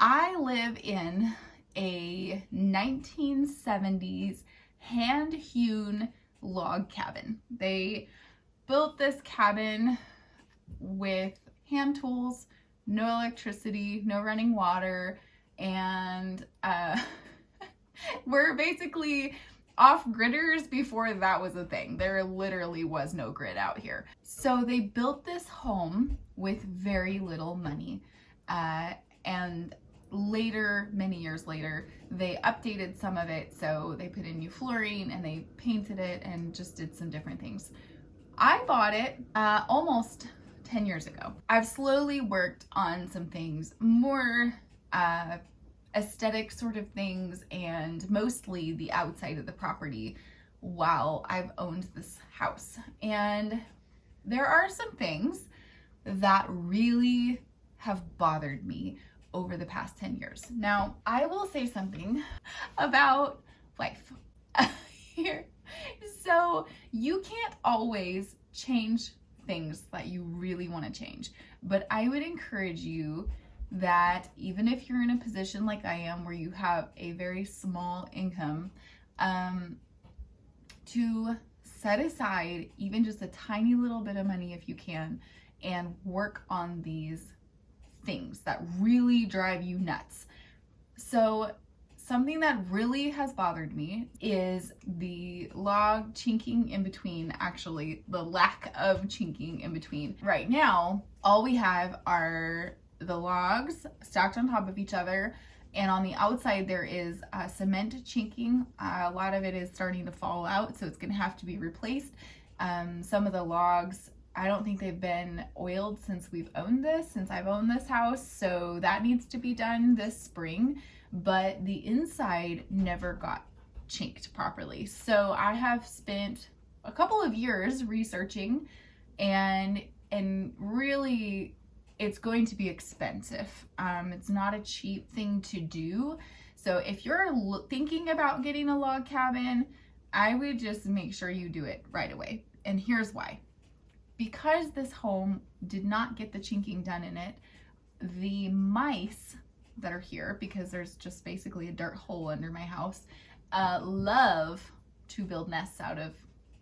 I live in a 1970s hand-hewn log cabin. They built this cabin with hand tools, no electricity, no running water, and we're basically off-gridders before that was a thing. There literally was no grid out here. So they built this home with very little money, and later, many years later, they updated some of it. So they put in new flooring and they painted it and just did some different things. I bought it almost 10 years ago. I've slowly worked on some things, more aesthetic sort of things, and mostly the outside of the property while I've owned this house. And there are some things that really have bothered me over the past 10 years. Now, I will say something about life here. So you can't always change things that you really want to change, but I would encourage you that even if you're in a position like I am where you have a very small income, to set aside even just a tiny little bit of money if you can and work on these things that really drive you nuts. So something that really has bothered me is the log chinking in between, actually the lack of chinking in between. Right now, all we have are the logs stacked on top of each other, and on the outside there is cement chinking. A lot of it is starting to fall out, so it's gonna have to be replaced. Some of the logs, I don't think they've been oiled since I've owned this house, so that needs to be done this spring, but the inside never got chinked properly. So I have spent a couple of years researching, and really it's going to be expensive. It's not a cheap thing to do. So if you're thinking about getting a log cabin, I would just make sure you do it right away. And here's why. Because this home did not get the chinking done in it, the mice that are here, because there's just basically a dirt hole under my house, love to build nests out of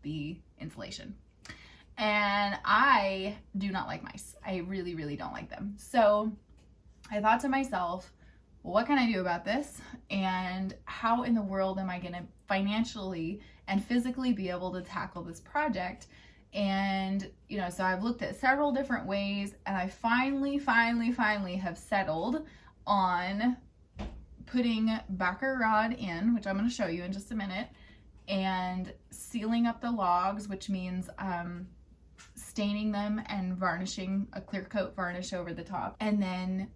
the insulation. And I do not like mice. I really, really don't like them. So I thought to myself, what can I do about this? And how in the world am I gonna financially and physically be able to tackle this project? And, you know, so I've looked at several different ways, and I finally have settled on putting backer rod in, which I'm going to show you in just a minute, and sealing up the logs, which means staining them and varnishing a clear coat varnish over the top, and then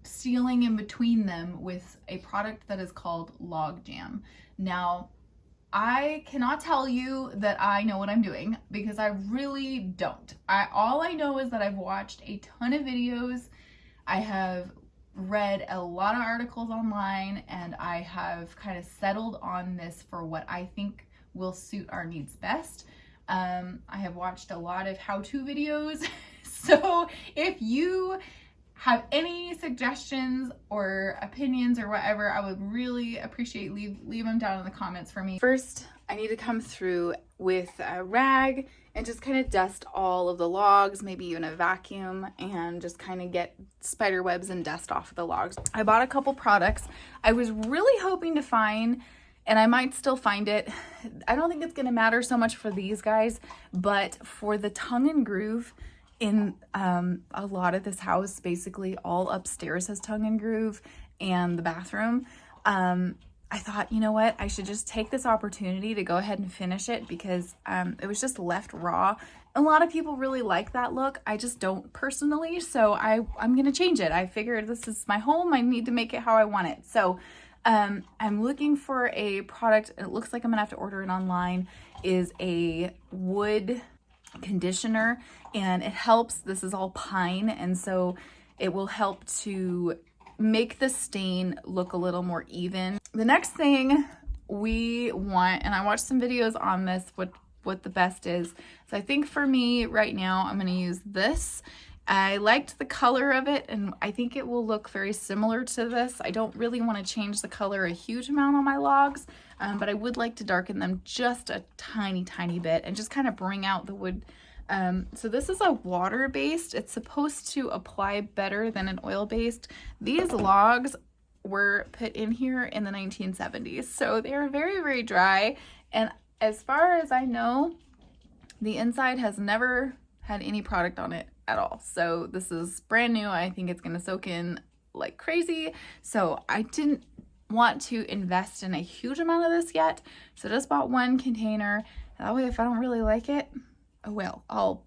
sealing in between them with a product that is called log jam. Now, I cannot tell you that I know what I'm doing, because I really don't. All I know is that I've watched a ton of videos, I have read a lot of articles online, and I have kind of settled on this for what I think will suit our needs best. I have watched a lot of how-to videos, so if you have any suggestions or opinions or whatever, I would really appreciate leave them down in the comments for me. First, I need to come through with a rag and just kind of dust all of the logs, maybe even a vacuum, and just kind of get spider webs and dust off of the logs. I bought a couple products. I was really hoping to find, and I might still find it, I don't think it's gonna matter so much for these guys, but for the tongue and groove, in a lot of this house, basically all upstairs has tongue and groove, and the bathroom, I thought, you know what, I should just take this opportunity to go ahead and finish it, because it was just left raw. A lot of people really like that look. I just don't personally, so I'm gonna change it. I figured this is my home, I need to make it how I want it. So I'm looking for a product, it looks like I'm gonna have to order it online, is a wood conditioner, and it helps, this is all pine, and so it will help to make the stain look a little more even. The next thing we want, and I watched some videos on this, what the best is. So I think for me right now, I'm going to use this. I liked the color of it, and I think it will look very similar to this. I don't really want to change the color a huge amount on my logs, but I would like to darken them just a tiny, tiny bit and just kind of bring out the wood. So this is a water-based. It's supposed to apply better than an oil-based. These logs were put in here in the 1970s, so they are very, very dry. And as far as I know, the inside has never had any product on it at all. So this is brand new. I think it's gonna soak in like crazy. So I didn't want to invest in a huge amount of this yet. So just bought one container. That way, if I don't really like it, oh well, I'll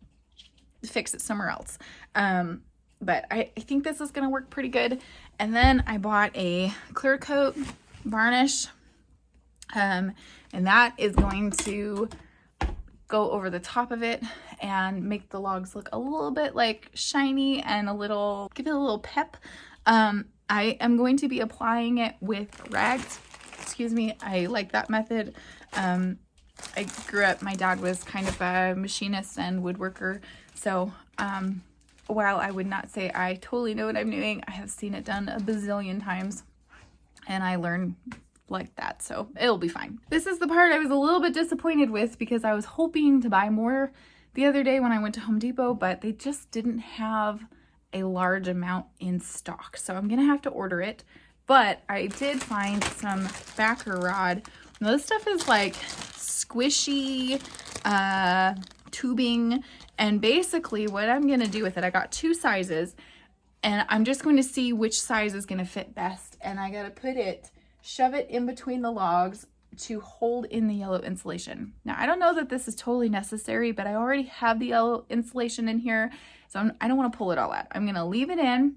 fix it somewhere else. But I think this is gonna work pretty good. And then I bought a clear coat varnish, and that is going to go over the top of it and make the logs look a little bit like shiny and give it a little pep. I am going to be applying it with rags. Excuse me, I like that method. I grew up, my dad was kind of a machinist and woodworker, so while I would not say I totally know what I'm doing, I have seen it done a bazillion times, and I learned like that, so it'll be fine. This is the part I was a little bit disappointed with, because I was hoping to buy more the other day when I went to Home Depot, but they just didn't have a large amount in stock, so I'm gonna have to order it. But I did find some backer rod. Now this stuff is like squishy tubing, and basically what I'm gonna do with it, I got 2 sizes, and I'm just going to see which size is gonna fit best, and I gotta shove it in between the logs to hold in the yellow insulation. Now, I don't know that this is totally necessary, but I already have the yellow insulation in here, so I don't want to pull it all out. I'm going to leave it in.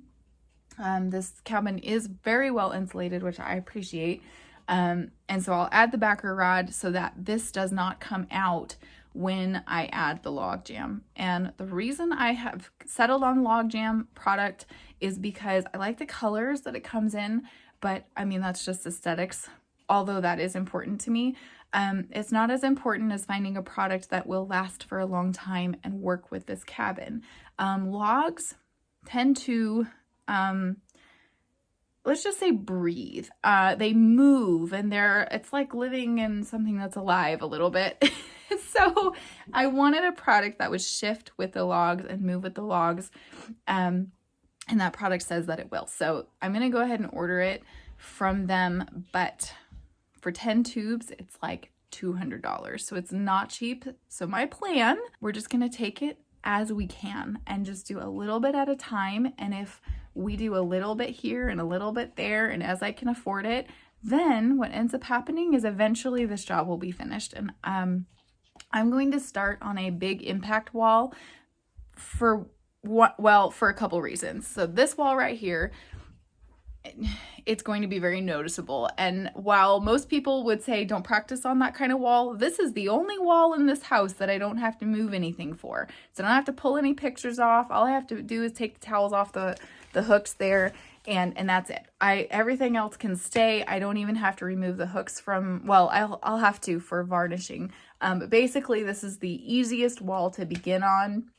This cabin is very well insulated, which I appreciate. And so I'll add the backer rod so that this does not come out when I add the log jam. And the reason I have settled on log jam product is because I like the colors that it comes in. But I mean, that's just aesthetics, although that is important to me. It's not as important as finding a product that will last for a long time and work with this cabin. Logs tend to, let's just say, breathe. They move, and it's like living in something that's alive a little bit. So I wanted a product that would shift with the logs and move with the logs. And that product says that it will. So I'm going to go ahead and order it from them. But for 10 tubes, it's like $200. So it's not cheap. So my plan, we're just going to take it as we can and just do a little bit at a time. And if we do a little bit here and a little bit there, and as I can afford it, then what ends up happening is eventually this job will be finished. And I'm going to start on a big impact wall for a couple reasons. So this wall right here, it's going to be very noticeable. And while most people would say don't practice on that kind of wall, this is the only wall in this house that I don't have to move anything for. So I don't have to pull any pictures off. All I have to do is take the towels off the hooks there, and that's it. Everything else can stay. I don't even have to remove the hooks from, well, I'll have to for varnishing. But basically this is the easiest wall to begin on.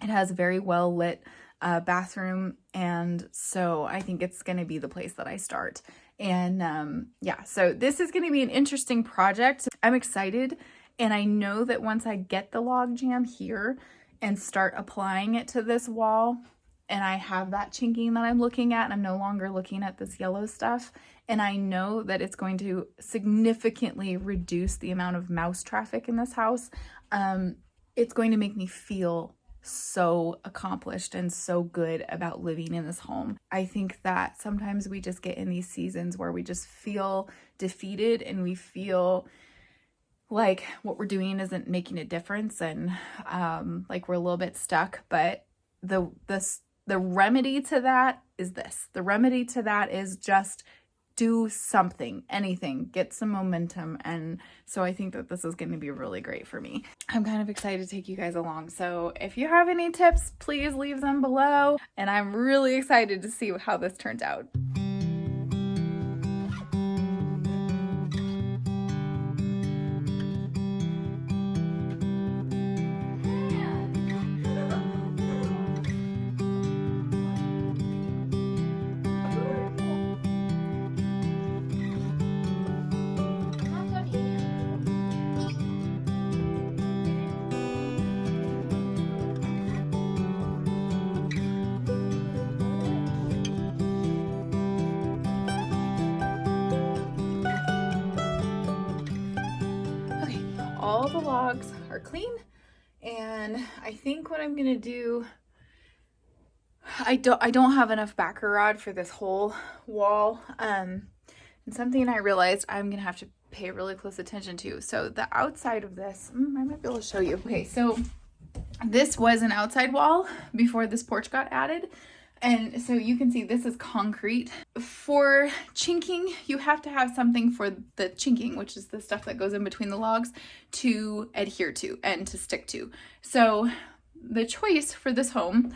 It has a very well lit bathroom, and so I think it's going to be the place that I start. And yeah, so this is going to be an interesting project. I'm excited, and I know that once I get the log jam here and start applying it to this wall, and I have that chinking that I'm looking at, and I'm no longer looking at this yellow stuff, and I know that it's going to significantly reduce the amount of mouse traffic in this house. It's going to make me feel so accomplished and so good about living in this home. I think that sometimes we just get in these seasons where we just feel defeated and we feel like what we're doing isn't making a difference, and like we're a little bit stuck. But the remedy to that is this. The remedy to that is just do something, anything, get some momentum. And so I think that this is going to be really great for me. I'm kind of excited to take you guys along. So if you have any tips, please leave them below. And I'm really excited to see how this turns out. all the logs are clean, and I think what I'm gonna do, I don't have enough backer rod for this whole wall, and something I realized I'm gonna have to pay really close attention to. So the outside of this, I might be able to show you. Okay, so this was an outside wall before this porch got added. And so you can see this is concrete. For chinking, you have to have something for the chinking, which is the stuff that goes in between the logs, to adhere to and to stick to. So the choice for this home,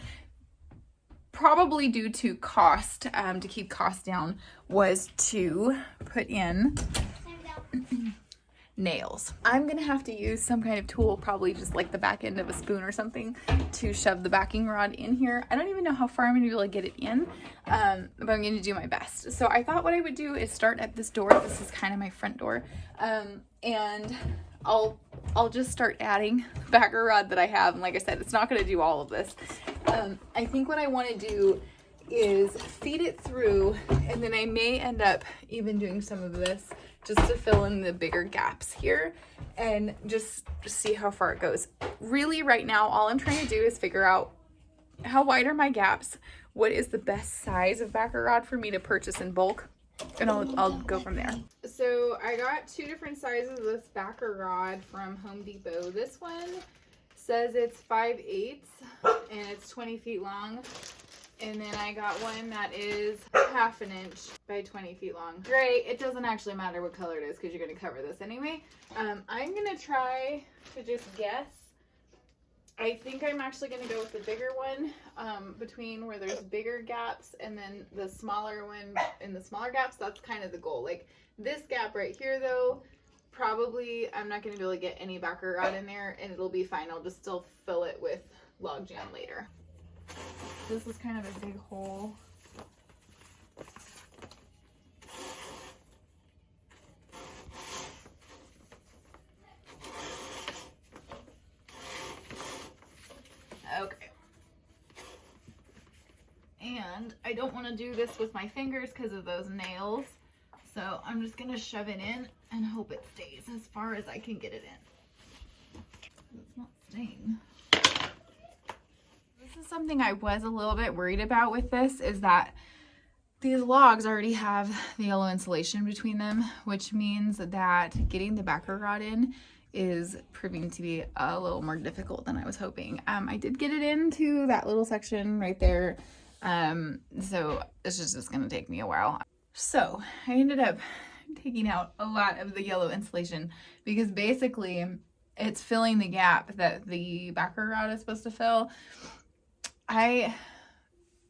probably due to cost, to keep costs down, was to put in nails. I'm gonna have to use some kind of tool, probably just like the back end of a spoon or something, to shove the backing rod in here. I don't even know how far I'm gonna be able to get it in, but I'm gonna do my best. So I thought what I would do is start at this door. This is kind of my front door, and I'll just start adding the backer rod that I have. And like I said, it's not gonna do all of this. I think what I want to do is feed it through, and then I may end up even doing some of this just to fill in the bigger gaps here and just see how far it goes. Really, right now, all I'm trying to do is figure out how wide are my gaps, what is the best size of backer rod for me to purchase in bulk, and I'll go from there. So I got 2 different sizes of this backer rod from Home Depot. This one says it's 5/8 and it's 20 feet long. And then I got one that is 1/2 inch by 20 feet long. Gray, it doesn't actually matter what color it is because you're going to cover this anyway. I'm going to try to just guess. I think I'm actually going to go with the bigger one, between where there's bigger gaps and then the smaller one in the smaller gaps. That's kind of the goal. Like this gap right here though, probably I'm not going to be able to get any backer rod in there, and it'll be fine. I'll just still fill it with log jam later. This is kind of a big hole. Okay. And I don't want to do this with my fingers because of those nails. So I'm just going to shove it in and hope it stays as far as I can get it in. It's not staying. This is something I was a little bit worried about with this, is that these logs already have the yellow insulation between them, which means that getting the backer rod in is proving to be a little more difficult than I was hoping. I did get it into that little section right there, so it's just going to take me a while. So I ended up taking out a lot of the yellow insulation because basically it's filling the gap that the backer rod is supposed to fill. I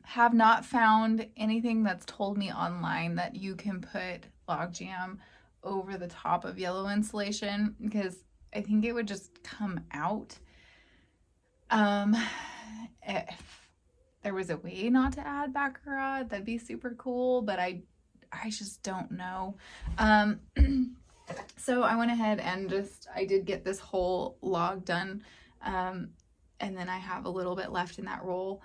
have not found anything that's told me online that you can put log jam over the top of yellow insulation, because I think it would just come out. If there was a way not to add backer rod, that'd be super cool, but I just don't know. So I went ahead and I did get this whole log done. And then I have a little bit left in that roll.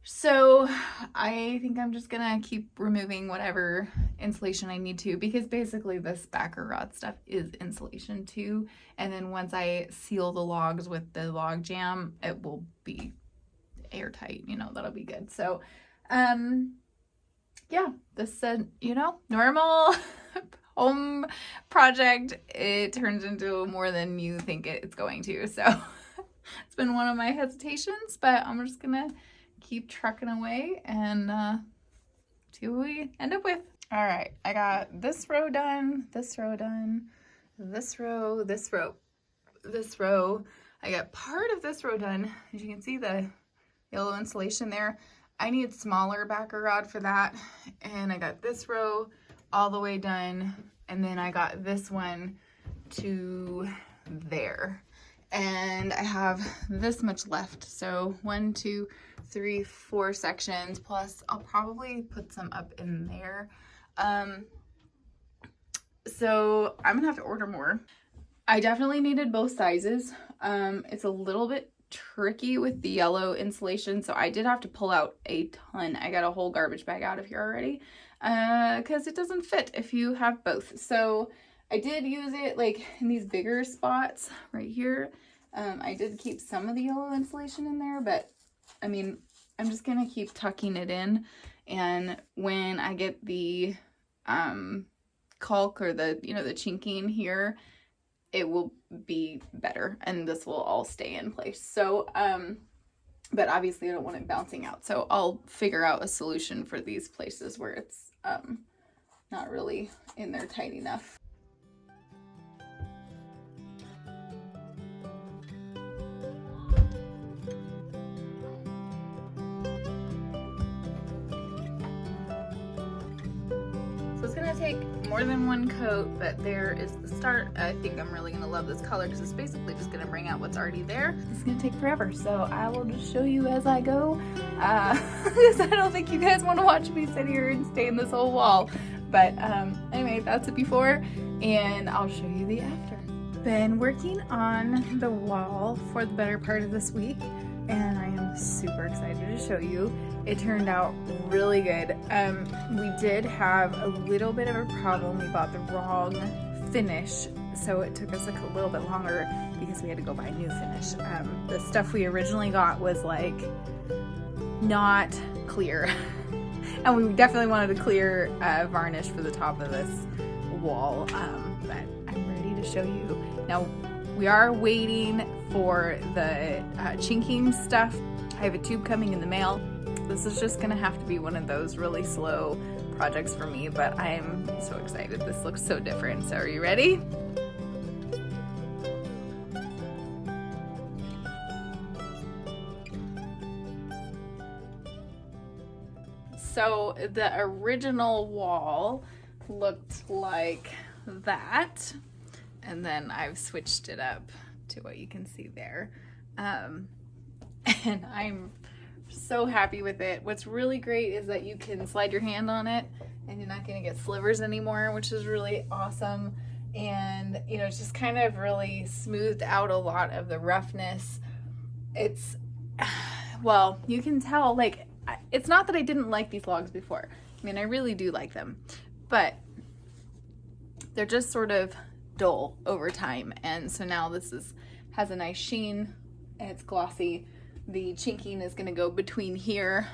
So I think I'm just gonna keep removing whatever insulation I need to, because basically this backer rod stuff is insulation too. And then once I seal the logs with the log jam, it will be airtight, that'll be good. So, yeah, this said, normal home project, it turns into more than you think it's going to. So it's been one of my hesitations, but I'm just gonna keep trucking away and see what we end up with. All right, I got this row done, this row done, this row, this row, this row. I got part of this row done. As you can see, the yellow insulation there. I need smaller backer rod for that. And I got this row all the way done. And then I got this one to there. And I have this much left. So 1, 2, 3, 4 sections, plus I'll probably put some up in there. So I'm gonna have to order more. I definitely needed both sizes. It's a little bit tricky with the yellow insulation, so I did have to pull out a ton. I got a whole garbage bag out of here already, because it doesn't fit if you have both. So I did use it like in these bigger spots right here. I did keep some of the yellow insulation in there, but I mean, I'm just gonna keep tucking it in, and when I get the caulk or the, you know, the chinking here, it will be better and this will all stay in place. So but obviously I don't want it bouncing out, so I'll figure out a solution for these places where it's not really in there tight enough. So it's gonna take more than one coat, but there is the start. I think I'm really gonna love this color because it's basically just gonna bring out what's already there. It's gonna take forever, so I will just show you as I go. Because I don't think you guys want to watch me sit here and stain this whole wall. But anyway, that's it before, and I'll show you the after. Been working on the wall for the better part of this week, and I am super excited to show you. It turned out really good. We did have a little bit of a problem. We bought the wrong finish, so it took us like a little bit longer because we had to go buy new finish. The stuff we originally got was like not clear. And we definitely wanted to clear varnish for the top of this wall, but I'm ready to show you. Now, we are waiting for the chinking stuff. I have a tube coming in the mail. This is just gonna have to be one of those really slow projects for me, but I'm so excited. This looks so different. So are you ready? So the original wall looked like that, and then I've switched it up to what you can see there. And I'm so happy with it. What's really great is that you can slide your hand on it and you're not gonna get slivers anymore, which is really awesome. And you know, it's just kind of really smoothed out a lot of the roughness. It's, well, you can tell, like, it's not that I didn't like these logs before. I mean, I really do like them, but they're just sort of dull over time. And so now this has a nice sheen and it's glossy. The chinking is gonna go between here.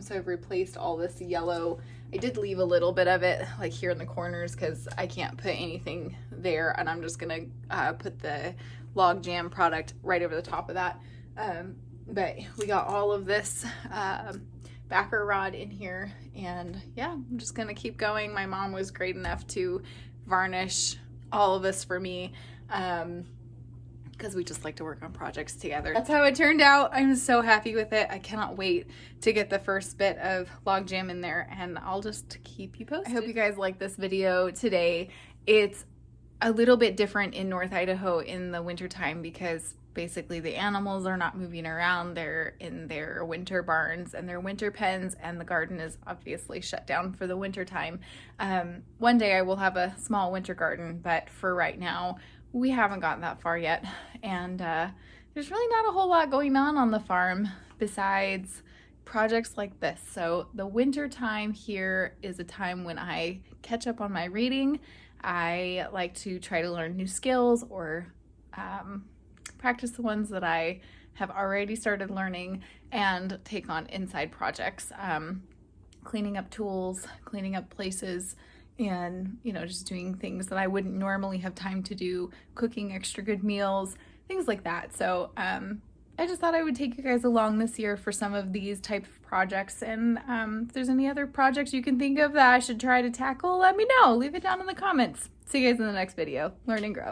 So I've replaced all this yellow. I did leave a little bit of it like here in the corners because I can't put anything there, and I'm just gonna put the log jam product right over the top of that. But we got all of this backer rod in here, and yeah, I'm just gonna keep going. My mom was great enough to varnish all of this for me, because we just like to work on projects together. That's how it turned out. I'm so happy with it. I cannot wait to get the first bit of log jam in there, and I'll just keep you posted. I hope you guys like this video today. It's a little bit different in North Idaho in the wintertime because basically the animals are not moving around. They're in their winter barns and their winter pens, and the garden is obviously shut down for the winter time. One day I will have a small winter garden, but for right now, we haven't gotten that far yet. And there's really not a whole lot going on the farm besides projects like this. So the winter time here is a time when I catch up on my reading. I like to try to learn new skills or practice the ones that I have already started learning and take on inside projects, cleaning up tools, cleaning up places, and you know, just doing things that I wouldn't normally have time to do, cooking extra good meals, things like that. So I just thought I would take you guys along this year for some of these type of projects, and if there's any other projects you can think of that I should try to tackle, let me know. Leave it down in the comments. See you guys in the next video. Learn and grow.